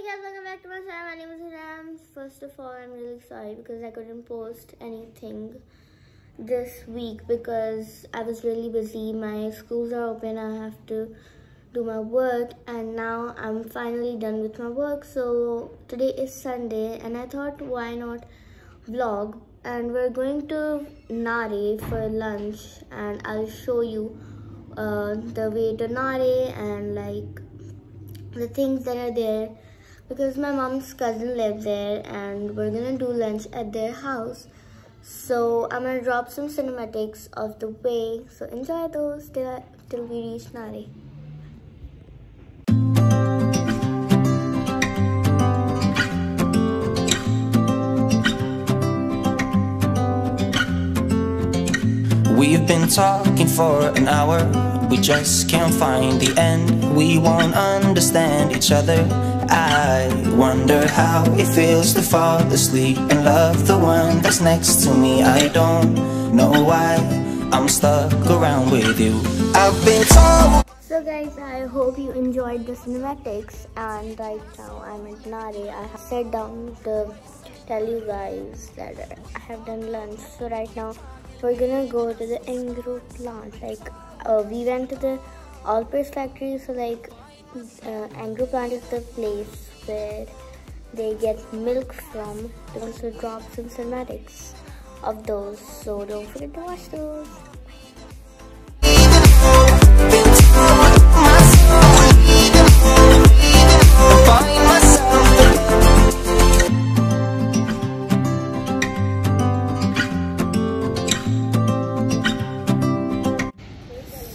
Hey guys, welcome back to my channel. My name is huraim. First of all, I'm really sorry because I couldn't post anything this week because I was really busy. My schools are open. I have to do my work, and now I'm finally done with my work. So today is Sunday, and I thought, why not vlog? And we're going to NARA for lunch, and I'll show you the way to NARA and like the things that are there, because my mom's cousin lives there and we're gonna do lunch at their house. So I'm gonna drop some cinematics of the way, so enjoy those till we reach NARA. We've been talking for an hour, we just can't find the end. We won't understand each other. I wonder how it feels to fall asleep and love the one that's next to me. I don't know why I'm stuck around with you. I've been told. So guys, I hope you enjoyed the cinematics, and right now I'm at NARA. I have sat down to tell you guys that I have done lunch. So right now we're gonna go to the ENGRO plant. Like we went to the all-purpose factory, so like ENGRO plant is the place where they get milk from. They also drop some cinematics of those, so don't forget to watch those.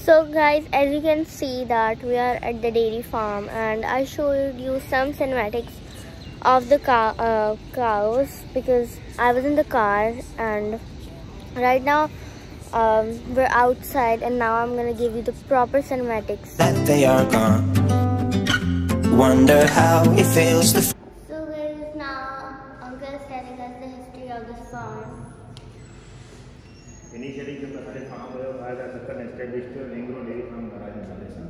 So guys, as you can see that we are at the dairy farm, and I showed you some cinematics of the cows because I was in the car, and right now we're outside, and now I'm gonna give you the proper cinematics. That they are gone. Wonder how it feels to. So guys, now uncle is telling us the history of this farm. Initially, जब हमारे farm आज तक establish Engro dairy farm नारा के नाले सां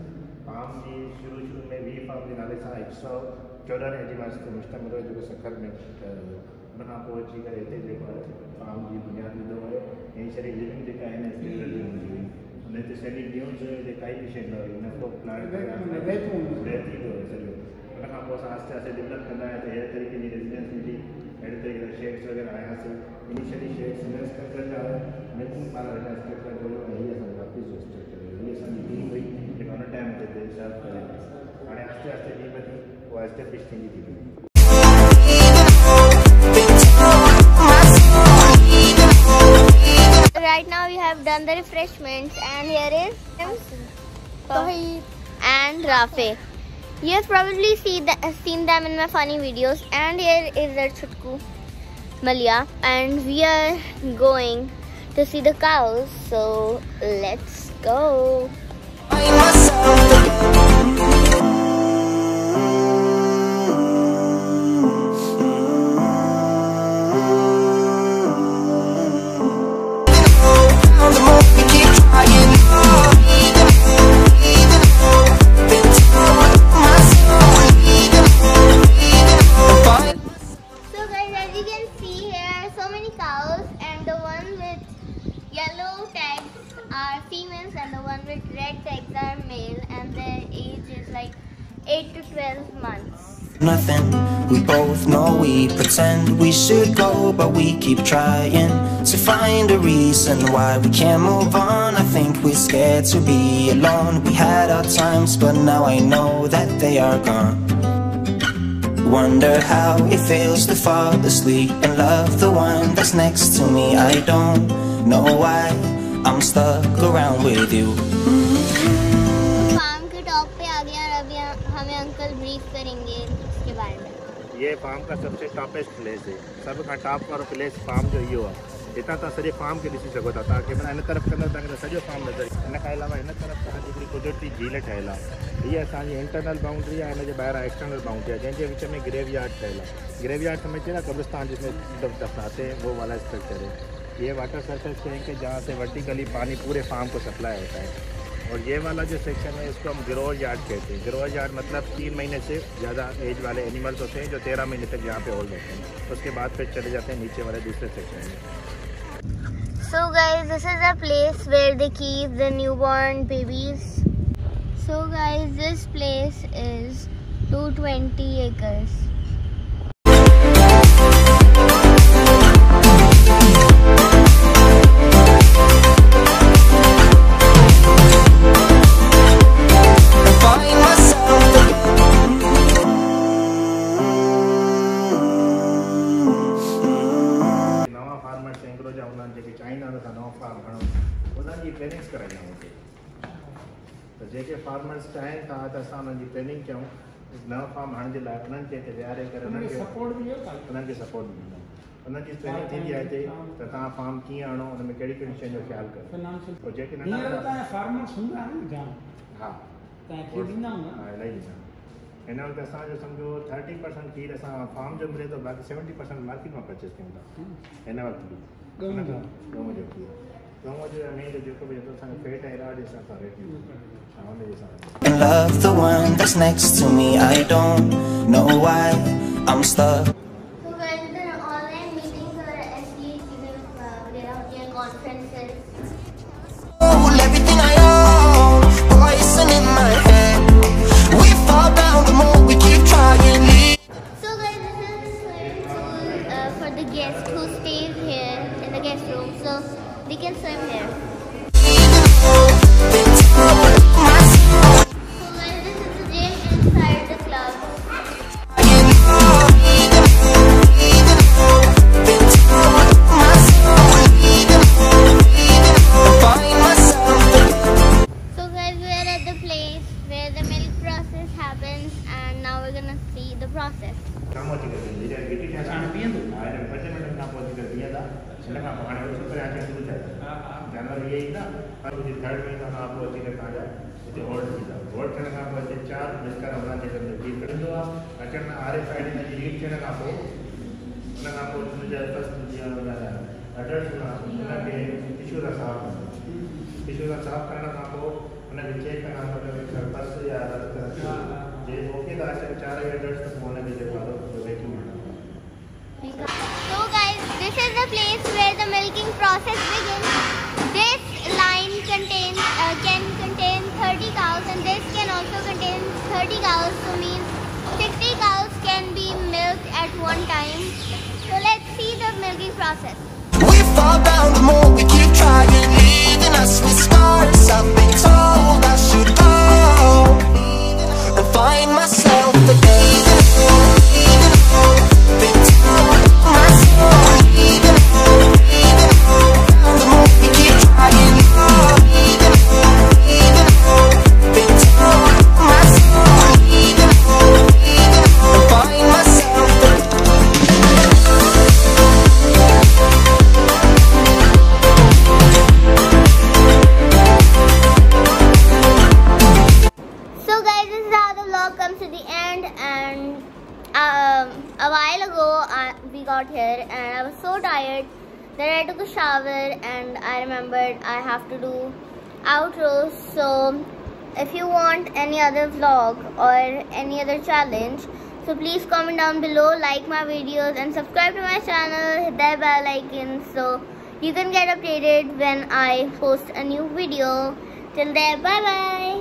farm जी शुरू में वी फार्म के नाले सां 114 ने जी वास्ते मुश्तमिल हुओ जो सखर में उनखां पोइ अची करे हिते जेको फार्म जी बुनियाद विधो हुयो ऐं सॼी लिविंग जेका आहिनि स्टेबल हूंदी हुई उन ते सॼी न्यूज़ जे काई बि शइ न हुई न को प्लांट रहती हुयो सॼो उनखां पोइ असां आस्ते आस्ते डेवलप कंदा आहियां त अहिड़े तरीक़े जी रेजिडेंस मिली अहिड़े तरीक़े जा शेड्स वग़ैरह आयासीं इनिशियली शेड्स इंफ्रास्ट्रक्चर जा मिल्किंग पार्लर जा स्ट्रक्चर हुयो ऐं हीअ असांजो वापसि जो स्ट्रक्चर हुयो हीअ असांजी टीम हुई जेका हुन टाइम ते सर्व करे हाणे आस्ते आस्ते टीम थी उहा एस्टेब्लिश थींदी थी वई. Right now we have done the refreshments, and here is Tawheed and Rafe. You have probably seen them in my funny videos, and here is their chutku Malia, and we are going to see the cows, so let's go. Are females and the one with red tags are male, and their age is like 8 to 12 months. Nothing, we both know we pretend we should go, but we keep trying to find a reason why we can't move on. I think we're scared to be alone. We had our times, but now I know that they are gone. Wonder how it feels to fall asleep and love the one that's next to me. I don't know why I'm stuck around with you. Farm के top पे आ गया, और अभी हमें uncle brief करेंगे इसके बारे में. ये फार्म का सबसे टॉपेस्ट प्लेस है. सब खां टॉप वारो प्लेस फार्म जो इहो आहे. हितां तव्हां सॼे फार्म खे ॾिसी सघो था. तव्हांखे माना हिन तरफ़ कंदव तव्हांखे सॼो फार्म नज़र. हिन खां अलावा हिन तरफ़ तव्हांजी हिकिड़ी कुदरती झील ठहियलु आहे. हीअ असांजी इंटरनल बाउंड्री आहे, हिन जे ॿाहिरां एक्सटर्नल बाउंड्री आहे, जंहिंजे विच में ग्रेवयार्ड ठहियलु आहे. ग्रेवयार्ड समझते ना, कब्रिस्तान जिसमें दफनाते हैं, वो वाला स्ट्रक्चर है. ये वाटर सर्कल्स टैंक है जहाँ से वर्टिकली पानी पूरे फार्म को सप्लाई होता है. और ये वाला जो सेक्शन है इसको हम ग्रो यार्ड कहते हैं। ग्रो यार्ड मतलब 3 महीने से ज़्यादा एज वाले एनिमल्स होते हैं जो 13 महीने तक यहाँ पे होल्ड होते हैं। उसके बाद फिर चले जाते हैं नीचे वाले दूसरे सेक्शन में। So guys, this is a place where they keep the newborn babies. So guys, this place is 220 acres. Trainings कराई हुते तो जेके फार्मर्स चाहिनि था त असां उन्हनि जी ट्रेनिंग कयूं नओं फार्म हणण जे लाइ उन्हनि खे विहारे करे उन्हनि खे सपोर्ट बि ॾियूं। उन्हनि जी ट्रेनिंग थींदी आहे हिते त तव्हां फार्म कीअं आणो उन में कहिड़ी कहिड़ी शयुनि जो ख़्यालु कयो। पोइ जेके फार्मर्स हूंदा आहिनि जाम हा ॾींदा हूंदा इलाही ॾींदा। हिन वक़्तु असांजो सम्झो 30% खीर असां फार्म जो मिले थो, बाक़ी 70% मार्केट मां परचेस कयूं था हिन वक़्तु बि गऊं जो खीर। Love the one that's next to me. I don't know why I'm stuck. So guys, there are online meetings or SDs, there are conferences. Oh, everything I own, poison in my head. We fall down the more we keep trying. So guys, this is the swimming pool for the guest who stays here in the guest room. So they can swim here. So guys, this is the gym inside the club. So guys, we are at the place where the milk process happens, and now we're gonna see the process. जानवर यही था और मुझे 3rd महीना खां पोइ अची करे तव्हांजा हिते होल्ड थींदा। होल्ड थियण खां पोइ हिते 4 मिल्कर अमला जे अंदरि फीड कंदो आहे। अचण में RFID हिन जी रीड थियण खां पोइ उन खां पोइ हुनजा फस्ट जीअं अडल्ट हुनखे टिश्यू सां साफ़ कंदो। टिश्यू सां साफ़ करण खां पोइ हुनखे चेक करण खां पोइ पस या रक्त जे ओके था अचनि 4 अडल्ट त पोइ हुनखे जेको आहे vacuum हणंदो। So guys, this is the place where the milking process begins. This line can contain 30 cows, and this can also contain 30 cows. So means 60 cows can be milked at one time. So let's see the milking process. We fall down the more we keep trying. Leading us with scars. I've been told I should go and find myself again. Comes to the end, and a while ago we got here and I was so tired that I took a shower, and I remembered I have to do outros. So if you want any other vlog or any other challenge, so please comment down below, like my videos and subscribe to my channel, hit that bell icon so you can get updated when I post a new video. Till then, bye bye.